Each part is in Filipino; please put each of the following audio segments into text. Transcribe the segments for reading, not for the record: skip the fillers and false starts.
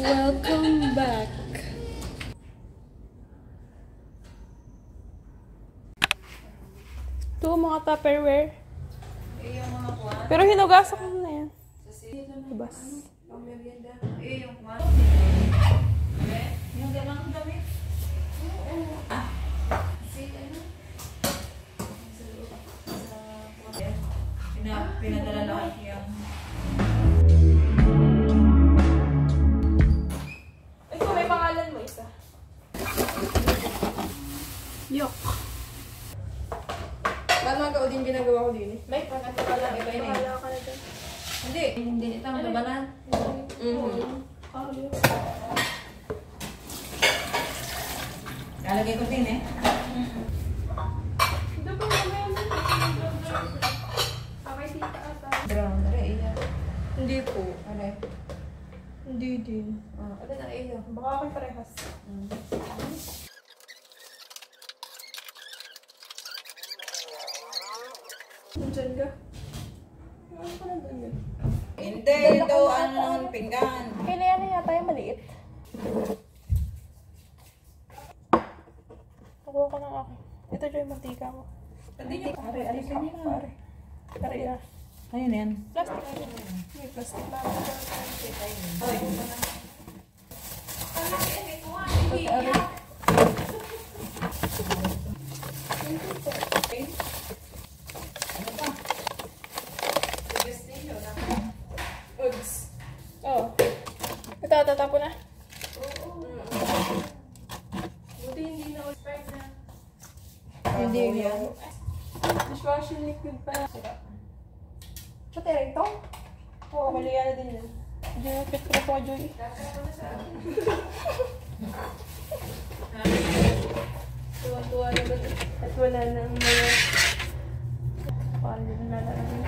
Welcome back. Ito mga Tupperware. Pero hinugasan ko na yan. Labas. Yung ganang damit. Pinadala lahat yung... Ito, may pangalan mo isa. Yok. Ba't mga kaudin ginagawa ko din eh? May pangalan ka lang. Iba yun eh. Pangalan ka na dyan. Hindi ito ang babalan. Lalagay ko din eh. Ito pa naman. Okay, tita ata. Brown. Are iya. Hindi po. Are. Hindi din. Are na iya. Baka ako'y parehas. Nandiyan ka? Ano ka nandun yun? Hindi, ito ang pinggan. Kailan na yata yung maliit? Nakuha ko ng ako. Ito dyan yung mantika mo. Pwede nyo. Pare, alis ka. Pare. Pare na. Ayun yan. Plastic. May plastic lang. Ugs. Oo. Ito, tatapo na. Buti hindi na all-spire na. Hindi yan. Dishwashing liquid pa. Pati rin ito? Oo, maliya na din yan. Hindi na fit ko po, Joy. Tuwa-tuwa naman. At wala na ang mga... Paano din na nalang.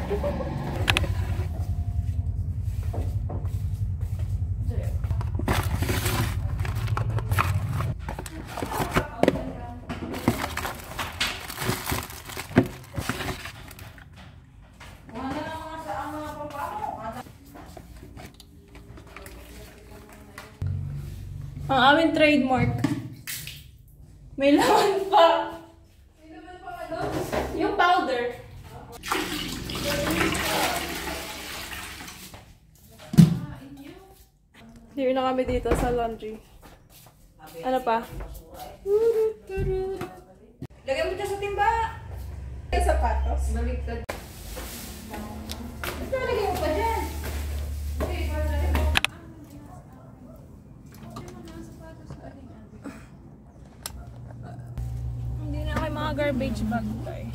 Ang aming trademark. May laman pa. May laman pa ano? Yung powder. Here na kami dito sa laundry. Ano pa? Lagyan mo dyan sa timba. Sapatos. Baliktad. Lagyan mo pa dyan. Hindi na kayo mga garbage bag tayo.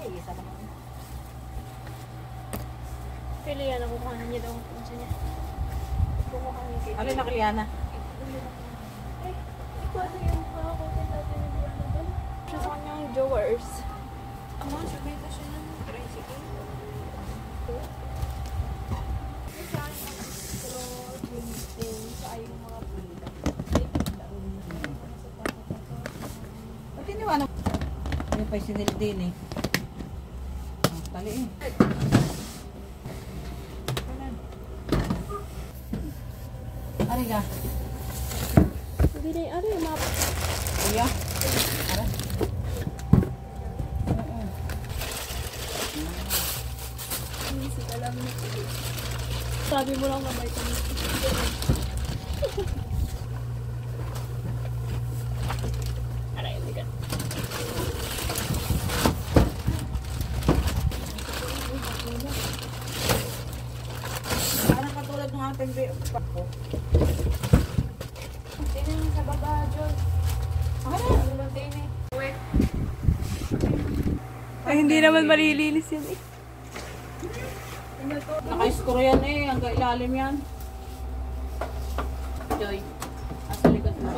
Isa pa naman. Pili yan, nakukuha niya daw kung saan niya. Kukuha niya kayo. Alin na Kiliana? Ay, paano yung makakutin natin yung Diana doon? Siya sa kanyang drawers. Ama, sumita siya ng tricycle. Ba't iniwanan? Ano pa yung sinil din eh. Tali eh. Ari ka? Hindi na yung yung map. Kuya? Ara? Sabi mo lang na may tamis. Aray, hindi ka. Parang katulad ng ating pako. Tingnan sa baba, John. Ano? Ano naman tingin? Wait. Ay, hindi naman malilinis yan eh. Naka-score yan eh. Hanggang ilalim yan. Joy. Asa likod mo.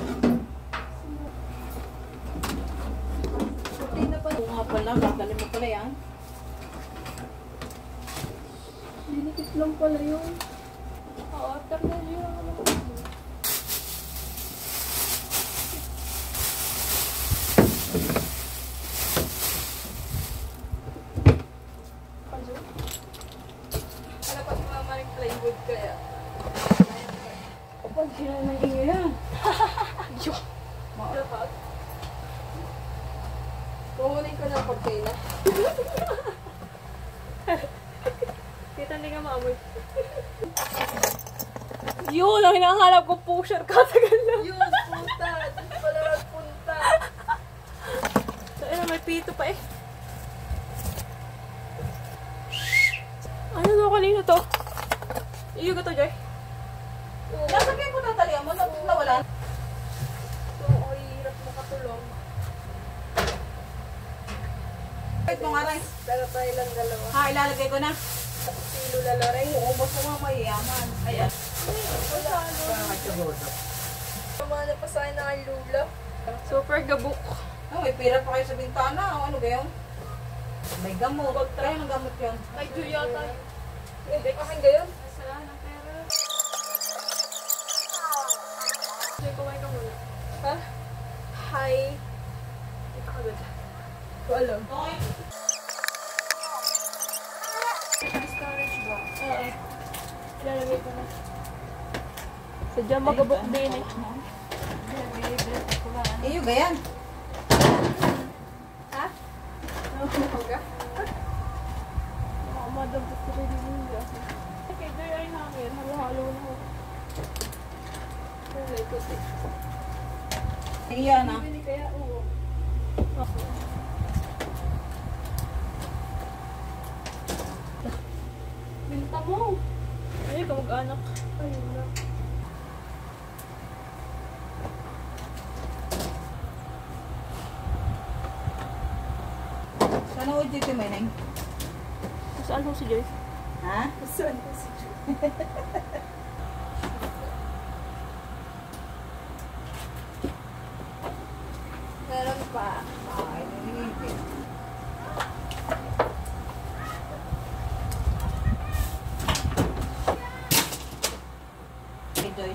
Hindi na pala. Oo nga pala. Bakalim mo pala yan. lang pala yun. Oo, after na yun. Ano pa si mama rin plywood kaya? Kapag sila nang ingay yan. Dapat. Kukunin ko na cortina. Kita hindi ka maamoy. Yun, ang hinahanap ko pusher katagal lang. Yun, punta! Dito pala nagpunta! So, may pito pa eh. Ano to kanino to? Iyo ko to, Joy. Nasakyan ko ng talian mo, nawala. Oo, ay hirap makatulong. Wait mo nga rin. Pero tayo lang dalawa. Ha, ilalagay ko na. Silo lalaray. Uubos ko mga mayayaman. Ayan. Pamana pa sa akin na kay Lula. Super gabuk. Oh, may pira pa kayo sa bintana. O, ano ba yun? May gamot. Kaya ng gamot yun. Ay, Joy yata. Hindi, akin gayon. Sala ng pera. Joy, kumain ka muna. Ha? Hi. Kita ka doon. Ko alam. Okay. Storage box. Oo. Ilalagay ko na. Sadya magabok din eh. Iyo, gayan. Ha? Ano ka? Baka madabot ko rin yung nila. Okay, Joy ay hangin. Halo-halo na ako. Kulay puti. Iyan ah. Bili kaya? Oo. Binta mo. Ay, kamag-anak. Ayun na. Sana o dito may nang. Saan mo si Joy? Ha? Saan ko si Ju? Meron pa. Ay, nililipin.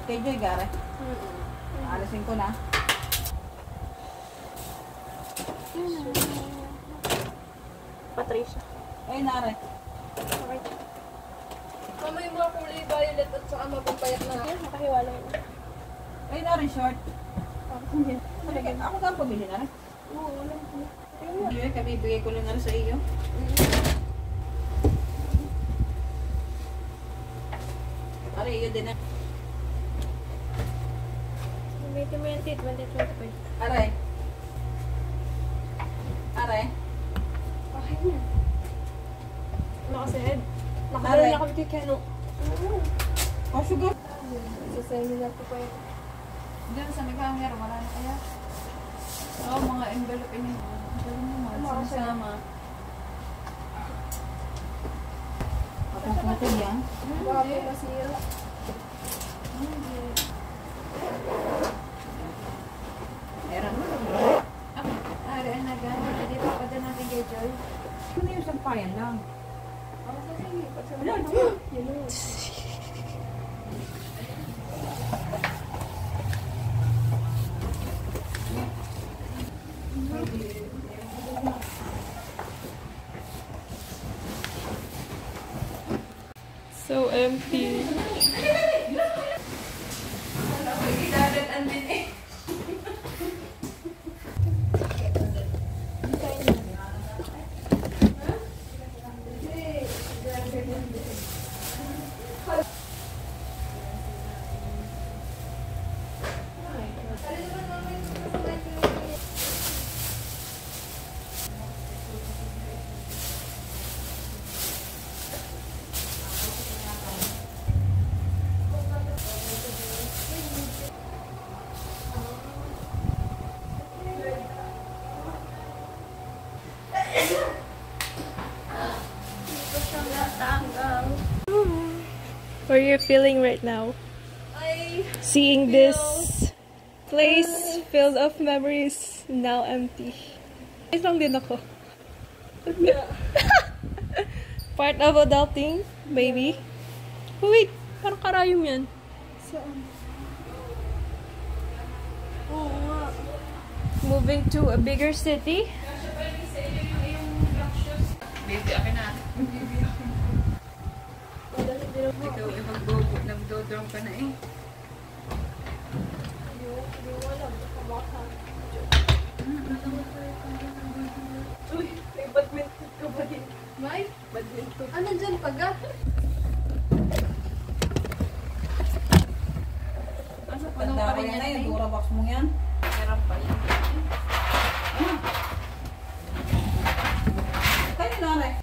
Kay Joy, Gare. Alisin ko na. Patricia. Ay, nare. Okay. Mama yung mga kulay violet at saka mapapayat na. Ayun, nakahiwala yun. Ay, nare, short. Hindi. Ako na pabili na rin. Oo, wala ko. Joy, kabibigay ko lang na rin sa iyo. Pare, iyo din na. May 2025. Aray. Aray. Okay na. Nakasahead. Aray. Nakadala na kami kay Keno. Oh, sugar. Sa seminar ko pa yun. Diyan sa may camera, wala na kaya. Oo, mga envelope niyo. Galing naman, sinasama. Kapag yan. Baka po masira. Meron. Ari, na gano'n. Hindi pa pa din natin kay Joy. Ano yung sampayan lang? Ako sa sige. Wala. Yun na. So empty. How are you feeling right now? Ay, Seeing this place filled of memories now empty. Isang din ako. Part of adulting, baby. Wait, parang karayom yan. Saan? Oo nga. Moving to a bigger city. Baby, akin na. Ikaw, nag-dodrong ka na eh. Uy, may badminton ka ba din? May? Badminton. Ah, nandyan pa ga? Asa pa nung pa rin yan eh? Yung Durabox mo yan? Meron pa yan. Kaya na eh.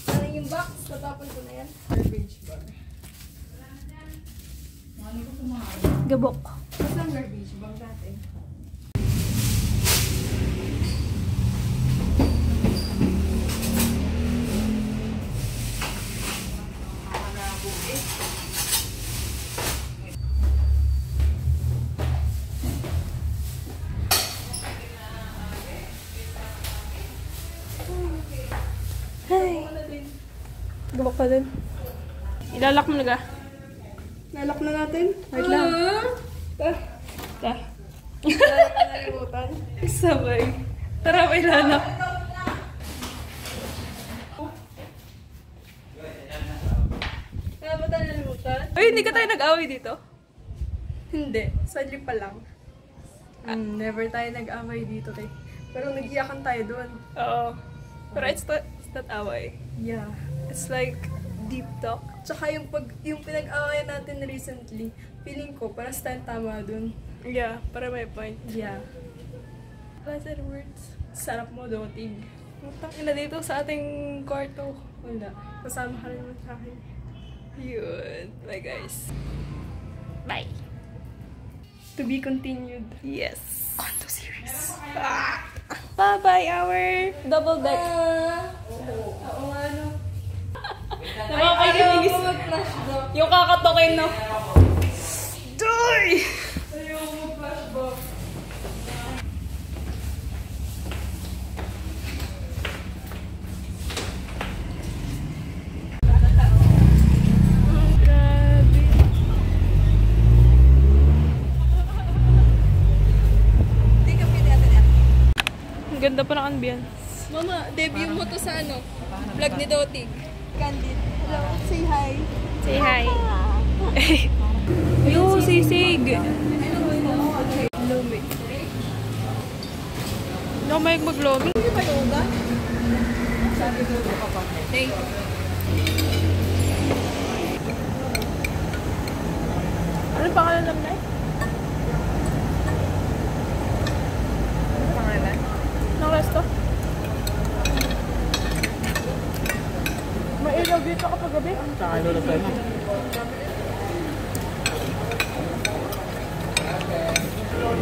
Ano yung box? Natapon ko na yan. Garbage bag. Ano ko kumain? Gabok. Basta ang garbage bag natin. Ay. Gabok pa din. Ilalak mo na ga. Nalak na natin. Wait lang. Ah, Ta. nalimutan. Sabay. Tara, may lalak. Kaya ba tayo nalimutan? Ay, hindi ka tayo nag-away dito? Hindi. Sadly pa lang. Never tayo nag-away dito kay. Pero nag-iyakan tayo doon. Oo. Pero it's not away. Yeah. It's like deep talk. Tsaka yung pinag-awayan natin recently, feeling ko, para sa tama dun. Yeah, para may point. Yeah. Other words. Sarap mo, doting. Utang ina dito sa ating kwarto. Wala. Kasama ka rin naman sa akin. Yun. Bye guys. Bye. To be continued. Yes. On to series. Bye-bye, our double deck. Oo nga, no. Nakakagilig. mag-flashback. Yung kakatokin, no? Doy! Ayaw mag-flashback. Grabe. Hindi ka pinata yan. Ang ganda pa ng ambience. Mama, debut mo to sa ano? Vlog ni Dotig. Candid. Hello, say hi. Say hi. Yo, sisig. Lumi. No, may mag-lobby. Hindi ba yoga? Sabi ko ka pa. Thank you. Ano pangalan ng night? Ano pangalan? Ng resto? May ilaw dito kapag gabi. Tsaka lolo tayo mo.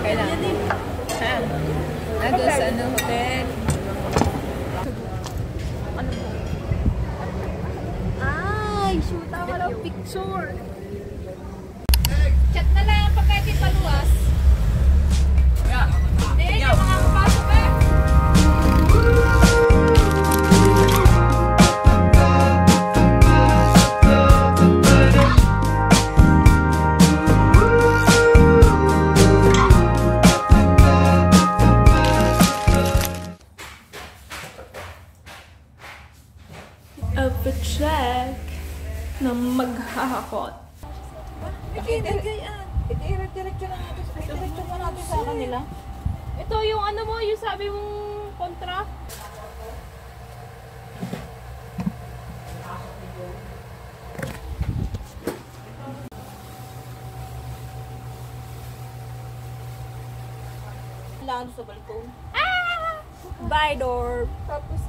Kailan? Saan? Doon sa ano, hotel. Ay, shoot ako ng picture. Chat na lang pagka di paluwas. Hindi, hindi makakapasok eh. Outfit check na maghahakot. I-direct na natin sa kanila. Ito yung ano mo, yung sabi mong kontra. Kailangan sa balkon. Bye, door. Tapos,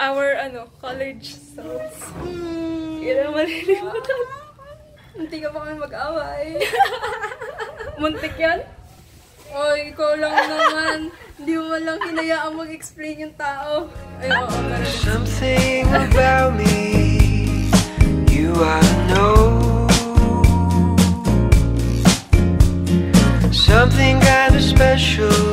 Our, college selves. Yun ang malilimutan. Hindi ka pa kami mag-away. Muntik yan? Oy, ikaw lang naman. Hindi mo lang hinayaan mag-explain yung tao. Ay, oo, pero... Something about me you ought to know. Something kind of special